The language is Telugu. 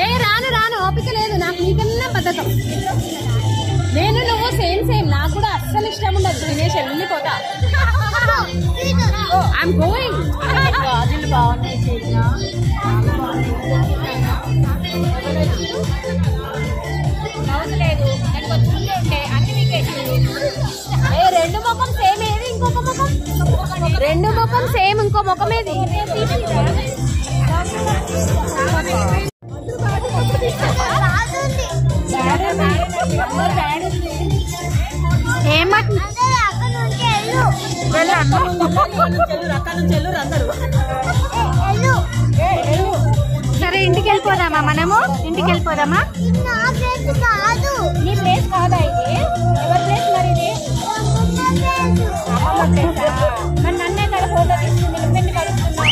ఏ రాను రాను ఓపిక లేదు నాకు, నీకన్నా బద్ధకం. నేను నువ్వు సేమ్ సేమ్, నాకు కూడా అస్సలు ఇష్టం ఉండదు తినేసి వెళ్ళిపోతా. I'm going. గాజులు బాగున్నాయి చేసిన, లేదు రెండు ముఖం సేమ్. ఏది ఇంకొక ముఖం? రెండు ముఖం సేమ్, ఇంకో ముఖం ఏది? సరే ఇంటికి వెళ్ళిపోదామా? మనము ఇంటికి వెళ్ళిపోదామా? నీ ప్లేస్ కాదా ఇది? ఎవరి ప్లేస్ మరి ఇది? అమ్మమ్మ ప్లేసా? మరి నన్నే కదా ఫోటో తీసుకుని నిలబెట్టి కడుక్కున్నా.